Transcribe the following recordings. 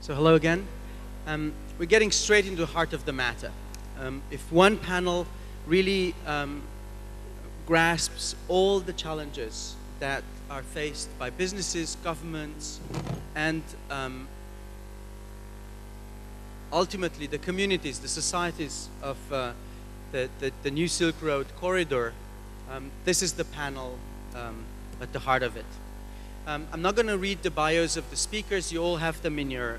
So hello again. We're getting straight into the heart of the matter. If one panel really grasps all the challenges that are faced by businesses, governments, and ultimately the communities, the societies of the New Silk Road corridor, this is the panel at the heart of it. I'm not going to read the bios of the speakers. You all have them in your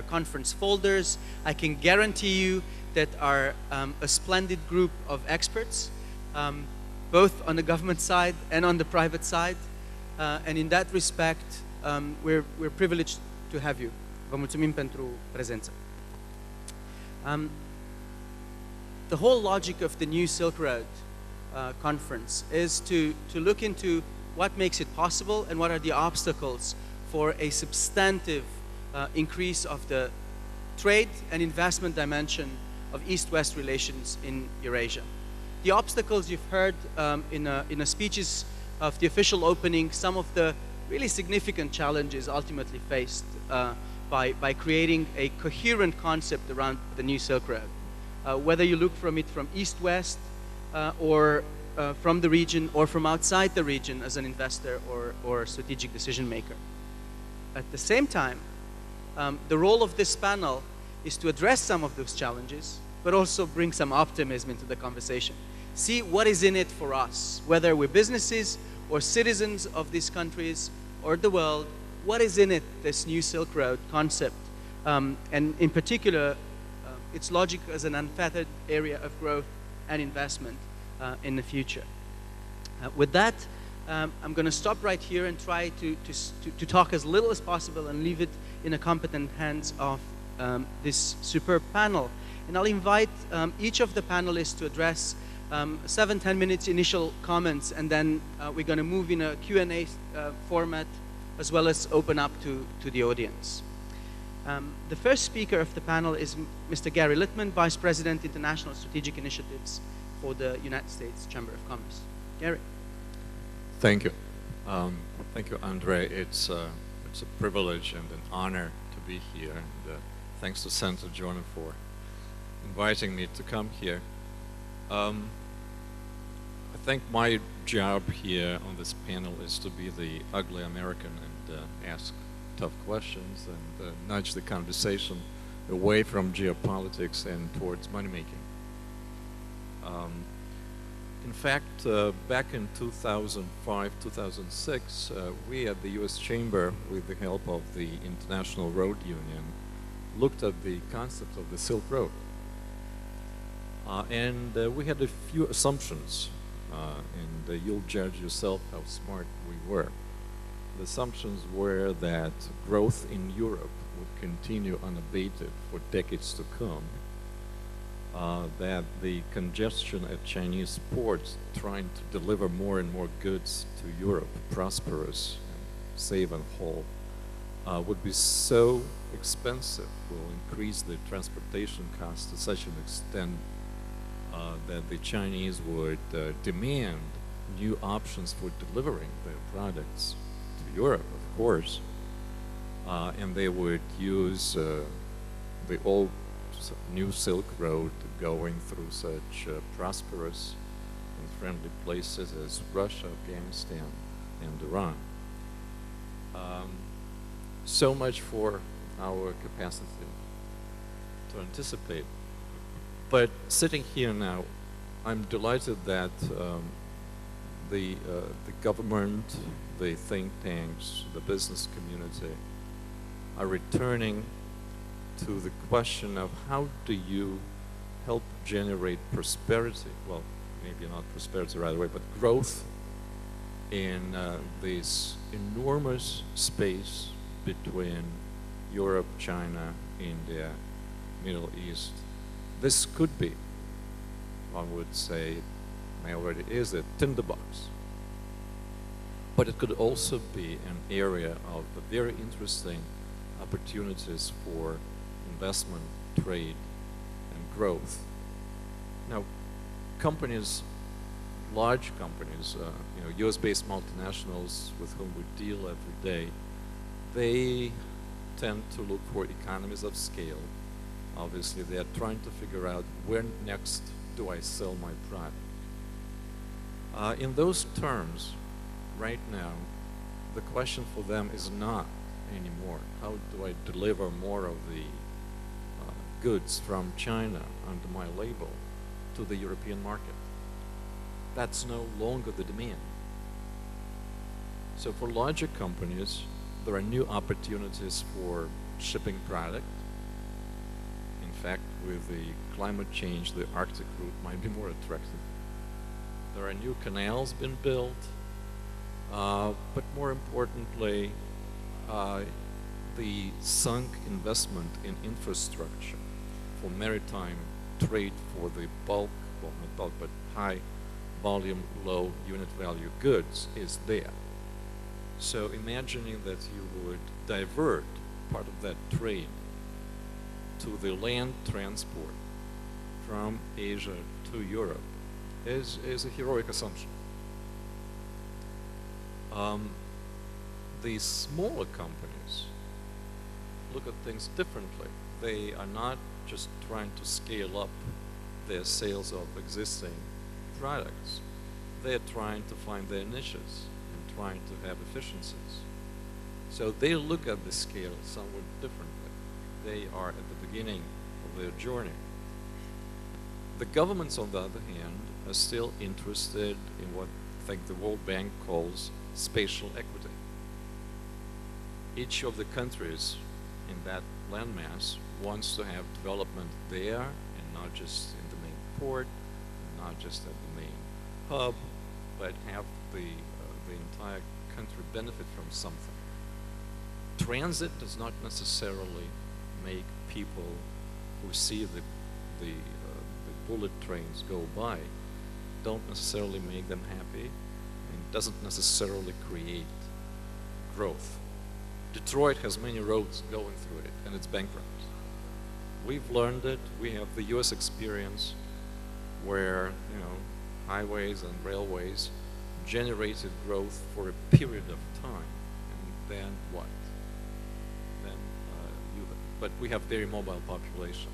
conference folders. I can guarantee you that are a splendid group of experts, both on the government side and on the private side. And in that respect, we're privileged to have you. Vă mulțumim pentru prezență. The whole logic of the New Silk Road conference is to look into what makes it possible and what are the obstacles for a substantive increase of the trade and investment dimension of East-West relations in Eurasia. The obstacles you've heard in the speeches of the official opening, some of the really significant challenges ultimately faced by creating a coherent concept around the New Silk Road. Whether you look from it from East-West or from the region or from outside the region as an investor or strategic decision maker. At the same time, the role of this panel is to address some of those challenges, but also bring some optimism into the conversation. See what is in it for us, whether we're businesses or citizens of these countries or the world, what is in it, this New Silk Road concept, and in particular, its logic as an unfettered area of growth and investment in the future. With that, I'm going to stop right here and try to talk as little as possible and leave it in the competent hands of this superb panel. And I'll invite each of the panelists to address 7-10 minutes initial comments, and then we're going to move in a Q&A format as well as open up to the audience. The first speaker of the panel is Mr. Gary Litman, Vice President, International Strategic Initiatives for the United States Chamber of Commerce. Gary. Thank you. Thank you, Andre. It's a privilege and an honor to be here. And thanks to Senator Jordan for inviting me to come here. I think my job here on this panel is to be the ugly American and ask tough questions and nudge the conversation away from geopolitics and towards money-making. In fact, back in 2005, 2006, we at the U.S. Chamber, with the help of the International Road Union, looked at the concept of the Silk Road. And we had a few assumptions, and you'll judge yourself how smart we were. The assumptions were that growth in Europe would continue unabated for decades to come, that the congestion at Chinese ports trying to deliver more and more goods to Europe, prosperous and safe and whole, would be so expensive, will increase the transportation costs to such an extent that the Chinese would demand new options for delivering their products to Europe, of course, and they would use the old New Silk Road going through such prosperous and friendly places as Russia, Afghanistan, and Iran. So much for our capacity to anticipate. But sitting here now, I'm delighted that the government, the think tanks, the business community are returning to the question of how do you help generate prosperity, well, maybe not prosperity right away, but growth in this enormous space between Europe, China, India, Middle East. This could be, one would say, may already is a tinderbox. But it could also be an area of very interesting opportunities for investment, trade, and growth. Now, companies, large companies, US-based multinationals with whom we deal every day, they tend to look for economies of scale. Obviously, they are trying to figure out where next do I sell my product. In those terms, right now, the question for them is not anymore, how do I deliver more of the goods from China under my label to the European market? That's no longer the demand. So for larger companies, there are new opportunities for shipping product. In fact, with the climate change, the Arctic route might be more attractive. There are new canals being built, but more importantly, the sunk investment in infrastructure for maritime trade for the bulk, well not bulk, but high volume, low unit value goods is there. So imagining that you would divert part of that trade to the land transport from Asia to Europe is a heroic assumption. The smaller companies look at things differently. They are not just trying to scale up their sales of existing products. They are trying to find their niches and trying to have efficiencies. So they look at the scale somewhat differently. They are at the beginning of their journey. The governments, on the other hand, are still interested in what I think the World Bank calls spatial equity. Each of the countries in that landmass wants to have development there and not just in the main port, and not just at the main hub, but have the entire country benefit from something. Transit does not necessarily make people who see the bullet trains go by, don't necessarily make them happy, and doesn't necessarily create growth. Detroit has many roads going through it, and it's bankrupt. We've learned it. We have the U.S. experience where, highways and railways generated growth for a period of time, and then what? Then but we have very mobile population.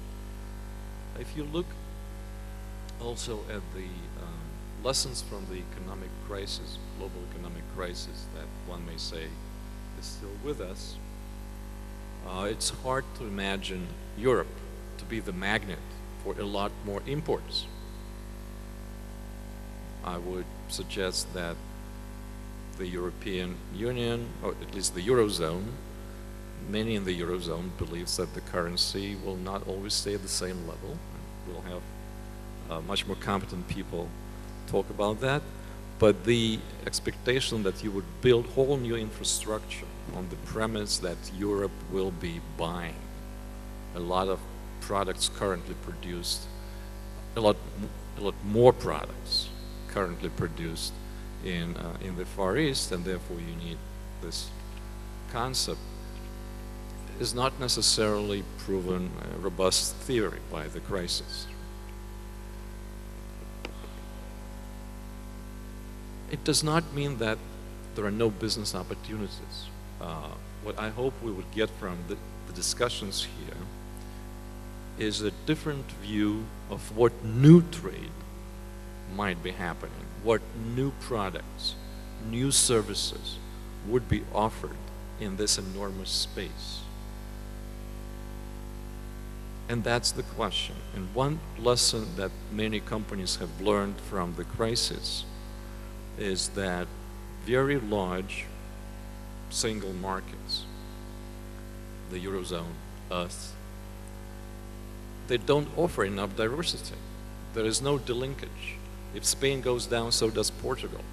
If you look also at the lessons from the economic crisis, global economic crisis that one may say is still with us, it's hard to imagine Europe to be the magnet for a lot more imports. I would suggest that the European Union, or at least the Eurozone, many in the Eurozone believes that the currency will not always stay at the same level. We'll have much more competent people talk about that. But the expectation that you would build whole new infrastructure on the premise that Europe will be buying a lot of products currently produced, a lot more products currently produced in the Far East, and therefore you need this concept, is not necessarily proven a robust theory by the crisis. It does not mean that there are no business opportunities. What I hope we would get from the discussions here is a different view of what new trade might be happening, what new products, new services would be offered in this enormous space. And that's the question. And one lesson that many companies have learned from the crisis is that very large single markets, the Eurozone, us, they don't offer enough diversity. There is no delinkage. If Spain goes down, so does Portugal.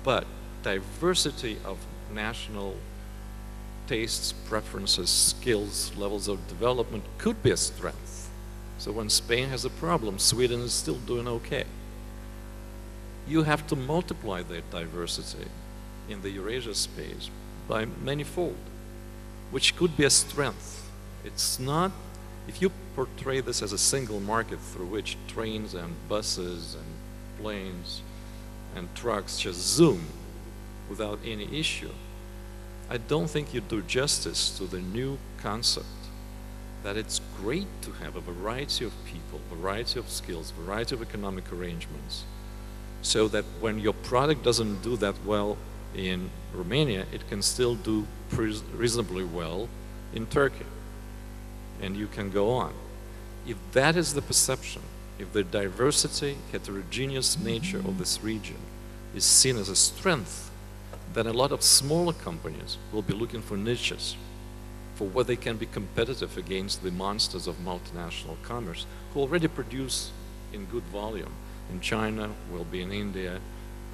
But diversity of national tastes, preferences, skills, levels of development could be a strength. So when Spain has a problem, Sweden is still doing okay. You have to multiply that diversity in the Eurasia space by manyfold, which could be a strength. It's not, if you portray this as a single market through which trains and buses and planes and trucks just zoom without any issue, I don't think you do justice to the new concept that it's great to have a variety of people, variety of skills, variety of economic arrangements, so that when your product doesn't do that well in Romania, it can still do reasonably well in Turkey. And you can go on. If that is the perception, if the diversity, heterogeneous nature of this region is seen as a strength, then a lot of smaller companies will be looking for niches for where they can be competitive against the monsters of multinational commerce who already produce in good volume. In China, will be in India,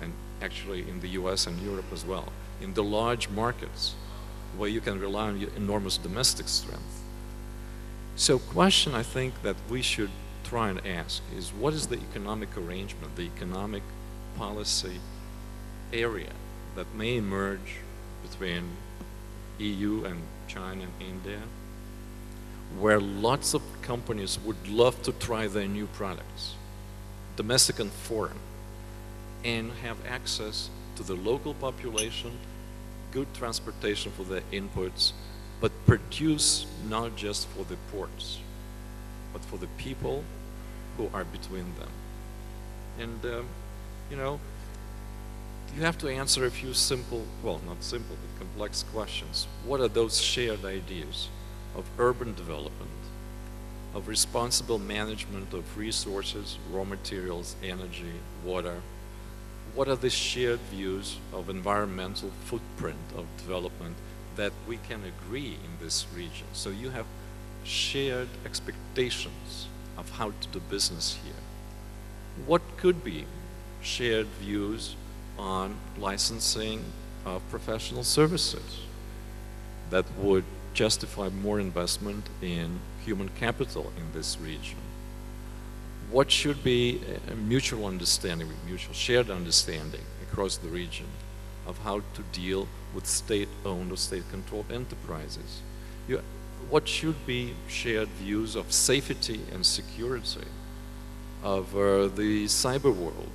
and actually in the US and Europe as well. In the large markets where you can rely on your enormous domestic strength. So question I think that we should try and ask is, what is the economic arrangement, the economic policy area that may emerge between EU and China and India, where lots of companies would love to try their new products, domestic and foreign, and have access to the local population, good transportation for their inputs, but produce not just for the ports, but for the people who are between them. And, you know, you have to answer a few simple, well, not simple, but complex questions. What are those shared ideas of urban development, of responsible management of resources, raw materials, energy, water? What are the shared views of environmental footprint of development that we can agree in this region? So you have shared expectations of how to do business here. What could be shared views on licensing of professional services that would justify more investment in human capital in this region? What should be a mutual understanding, mutual shared understanding across the region of how to deal with state-owned or state-controlled enterprises? What should be shared views of safety and security of the cyber world?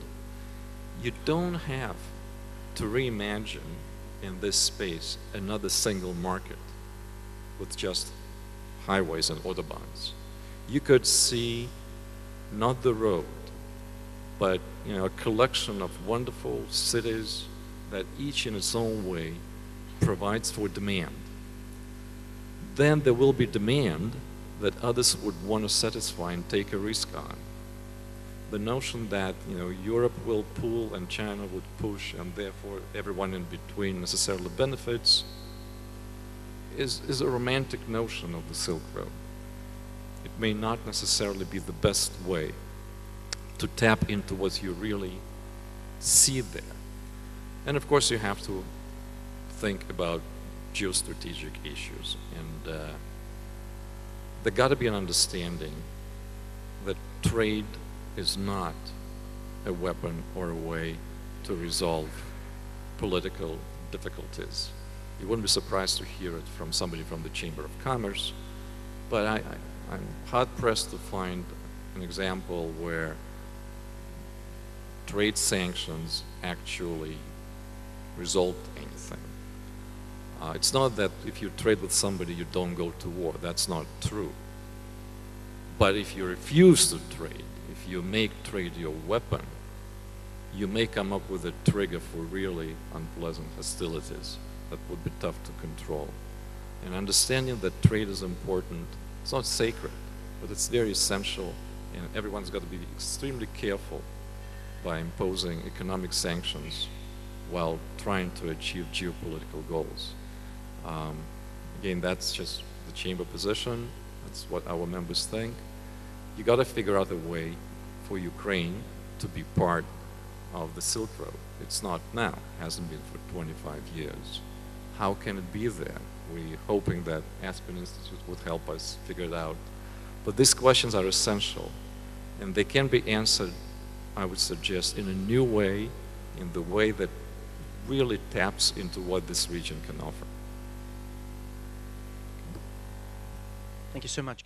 You don't have to reimagine in this space another single market with just highways and autobahns. You could see not the road, but a collection of wonderful cities that each in its own way provides for demand. Then there will be demand that others would want to satisfy and take a risk on. The notion that Europe will pull and China would push and therefore everyone in between necessarily benefits is a romantic notion of the Silk Road. It may not necessarily be the best way to tap into what you really see there. And of course you have to think about geostrategic issues, and there got to be an understanding that trade is not a weapon or a way to resolve political difficulties. You wouldn't be surprised to hear it from somebody from the Chamber of Commerce, but I'm hard-pressed to find an example where trade sanctions actually resolved anything. It's not that if you trade with somebody you don't go to war. That's not true. But if you refuse to trade, if you make trade your weapon, you may come up with a trigger for really unpleasant hostilities that would be tough to control. And understanding that trade is important, it's not sacred, but it's very essential, and everyone's got to be extremely careful by imposing economic sanctions while trying to achieve geopolitical goals. Again, that's just the Chamber position. That's what our members think. You got to figure out a way for Ukraine to be part of the Silk Road. It's not now, hasn't been for 25 years. How can it be there? We're hoping that Aspen Institute would help us figure it out. But these questions are essential, and they can be answered, I would suggest, in a new way, in the way that really taps into what this region can offer. Thank you so much.